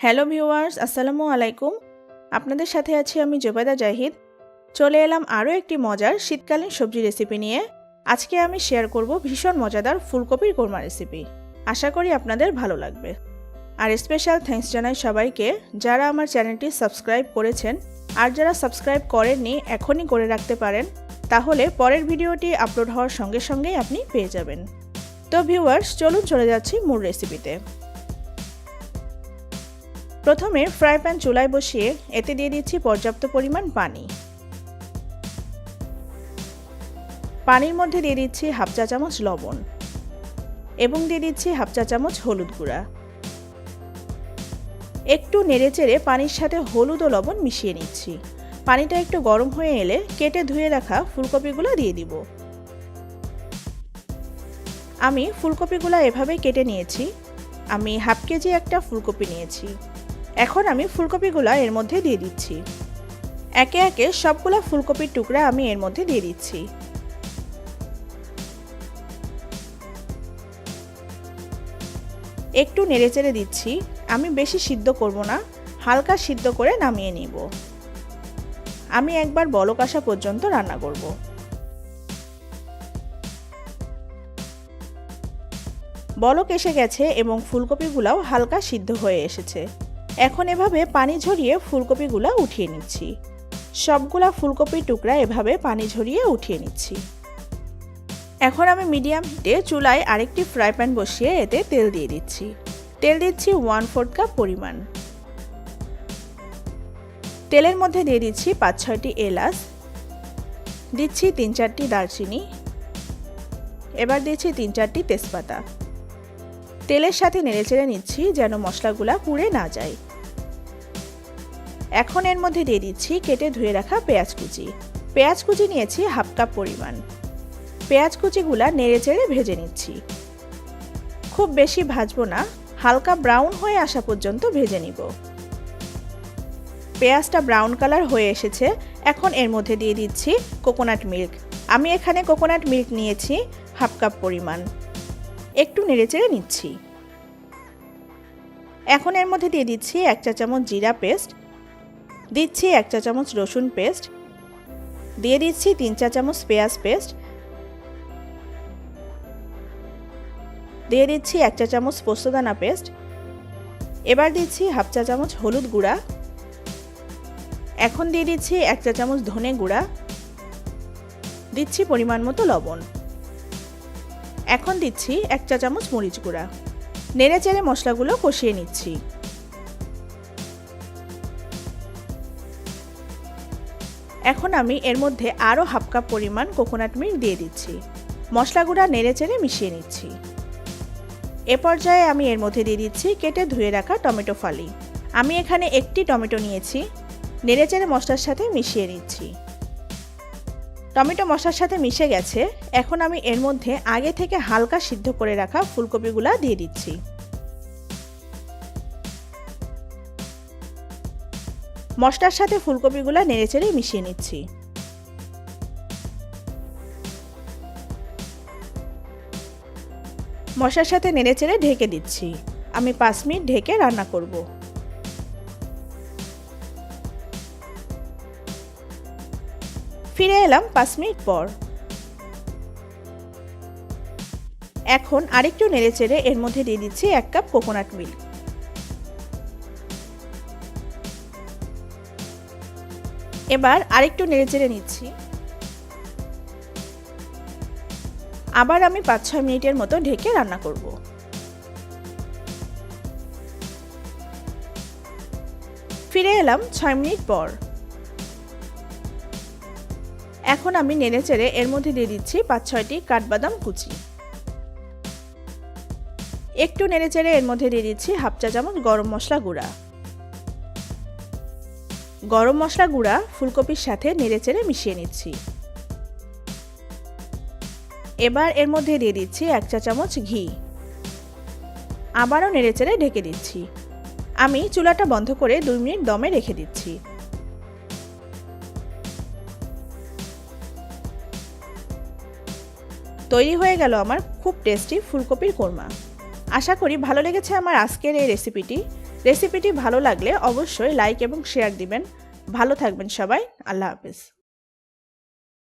Hello viewers, আসসালামু আলাইকুম। আপনাদের সাথে আছি আমি জোবেদা জাহিদ। চলে এলাম আরও একটি মজার শীতকালীন সবজি রেসিপি নিয়ে। আজকে আমি শেয়ার করব ভীষণ মজাদার ফুলকপির কোরমা রেসিপি। আশা করি আপনাদের ভালো লাগবে। আর স্পেশাল থ্যাঙ্কস জানাই সবাইকে যারা আমার চ্যানেলটি সাবস্ক্রাইব করেছেন, আর যারা সাবস্ক্রাইব করেননি এখনই করে রাখতে পারেন, তাহলে পরের ভিডিওটি আপলোড হওয়ার সঙ্গে সঙ্গেই আপনি পেয়ে যাবেন। তো ভিউয়ার্স, চলুন চলে যাচ্ছি মূল রেসিপিতে। প্রথমে ফ্রাই প্যান চুলায় বসিয়ে এতে দিয়ে দিচ্ছি পর্যাপ্ত পরিমাণ পানি। পানির মধ্যে দিয়ে দিচ্ছি হাফ চা চামচ লবণ এবং দিয়ে দিচ্ছি হাফ চা চামচ হলুদ গুঁড়া। একটু নেড়েচেড়ে পানির সাথে হলুদ ও লবণ মিশিয়ে নিচ্ছি। পানিটা একটু গরম হয়ে এলে কেটে ধুয়ে রাখা ফুলকপিগুলো দিয়ে দিব। আমি ফুলকপিগুলো এভাবে কেটে নিয়েছি। আমি হাফ কেজি একটা ফুলকপি নিয়েছি। এখন আমি ফুলকপিগুলো এর মধ্যে দিয়ে দিচ্ছি। একে একে সবগুলো ফুলকপির টুকরা আমি এর মধ্যে দিয়ে দিচ্ছি। একটু নেড়েচেড়ে দিচ্ছি। আমি বেশি সিদ্ধ করব না, হালকা সিদ্ধ করে নামিয়ে নিব। আমি একবার বলক আসা পর্যন্ত রান্না করব। বলক এসে গেছে এবং ফুলকপিগুলোও হালকা সিদ্ধ হয়ে এসেছে। এখন এভাবে পানি ঝরিয়ে ফুলকপিগুলো উঠিয়ে নিচ্ছি। সবগুলা ফুলকপির টুকরা এভাবে পানি ঝরিয়ে উঠিয়ে নিচ্ছি। এখন আমি মিডিয়াম হিটে চুলায় আরেকটি ফ্রাই প্যান বসিয়ে এতে তেল দিয়ে দিচ্ছি। তেল দিচ্ছি 1/4 কাপ পরিমাণ। তেলের মধ্যে দিয়ে দিচ্ছি 5-6টি এলাচ, দিচ্ছি 3-4টি দারচিনি, এবার দিচ্ছি 3-4টি তেজপাতা। তেলের সাথে নেড়েচেড়ে নিচ্ছি যেন মশলাগুলা পুড়ে না যায়। এখন এর মধ্যে দিয়ে দিচ্ছি কেটে ধুয়ে রাখা পেঁয়াজ কুচি। পেঁয়াজ কুচি নিয়েছি হাফ কাপ পরিমাণ। পেঁয়াজ কুচিগুলা নেড়েচেড়ে ভেজে নিচ্ছি। খুব বেশি ভাজবো না, হালকা ব্রাউন হয়ে আসা পর্যন্ত ভেজে নিব। পেঁয়াজটা ব্রাউন কালার হয়ে এসেছে। এখন এর মধ্যে দিয়ে দিচ্ছি কোকোনাট মিল্ক। আমি এখানে কোকোনাট মিল্ক নিয়েছি হাফ কাপ পরিমাণ। একটু নেড়েচেড়ে নিচ্ছি। এখন এর মধ্যে দিয়ে দিচ্ছি 1 চা চামচ জিরা পেস্ট, দিচ্ছি 1 চা চামচ রসুন পেস্ট, দিয়ে দিচ্ছি 3 চা চামচ পেঁয়াজ পেস্ট, দিয়ে দিচ্ছি 1 চা চামচ পোস্তদানা পেস্ট, এবার দিচ্ছি হাফ চা চামচ হলুদ গুঁড়া, এখন দিয়ে দিচ্ছি 1 চা চামচ ধনে গুঁড়া, দিচ্ছি পরিমাণ মতো লবণ, এখন দিচ্ছি 1 চা চামচ মরিচ গুঁড়া। নেড়েচেড়ে মশলাগুলো কষিয়ে নিচ্ছি। এখন আমি এর মধ্যে আরও হাফ কাপ পরিমাণ কোকোনাট মিল্ক দিয়ে দিচ্ছি। মশলাগুলো নেড়েচেড়ে মিশিয়ে নিচ্ছি। এ পর্যায়ে আমি এর মধ্যে দিয়ে দিচ্ছি কেটে ধুয়ে রাখা টমেটো ফালি। আমি এখানে একটি টমেটো নিয়েছি। নেড়েচেড়ে মশলার সাথে মিশিয়ে নিচ্ছি। টমেটো মশলার সাথে মিশে গেছে। এখন আমি এর মধ্যে আগে থেকে হালকা সিদ্ধ করে রাখা ফুলকপিগুলো দিয়ে দিচ্ছি। মশলার সাথে ফুলকপিগুলো নেড়েচেড়ে মিশিয়ে নিচ্ছি। মশলার সাথে নেড়েচেড়ে ঢেকে দিচ্ছি। আমি 5 মিনিট ঢেকে রান্না করব। ফিরে এলাম 5 মিনিট পর। এখন আরেকটু নেড়েচেড়ে এর মধ্যে দিয়ে দিচ্ছি 1 কাপ কোকোনাট মিল্ক। এবার আরেকটু নেড়েচেড়ে নিচ্ছি। আবার আমি 5-6 মিনিটের মতো ঢেকে রান্না করব। ফিরে এলাম 6 মিনিট পর। এখন আমি নেড়েচেড়ে এর মধ্যে দিয়ে দিচ্ছি 5-6টি কাঠবাদাম কুচি। একটু নেড়েচেড়ে এর মধ্যে দিয়ে দিচ্ছি হাফ চা চামচ গরম মশলা গুঁড়া। গরম মশলা গুঁড়া ফুলকপির সাথে নেড়েচেড়ে মিশিয়ে নিচ্ছি। এবার এর মধ্যে দিয়ে দিচ্ছি 1 চা চামচ ঘি। আবারও নেড়েচেড়ে ঢেকে দিচ্ছি। আমি চুলাটা বন্ধ করে 2 মিনিট দমে রেখে দিচ্ছি। তৈরি হয়ে গেল আমার খুব টেস্টি ফুলকপির কোরমা। আশা করি ভালো লেগেছে আমার আজকের এই রেসিপিটি। রেসিপিটি ভালো লাগলে অবশ্যই লাইক এবং শেয়ার দিবেন। ভালো থাকবেন সবাই। আল্লাহ হাফেজ।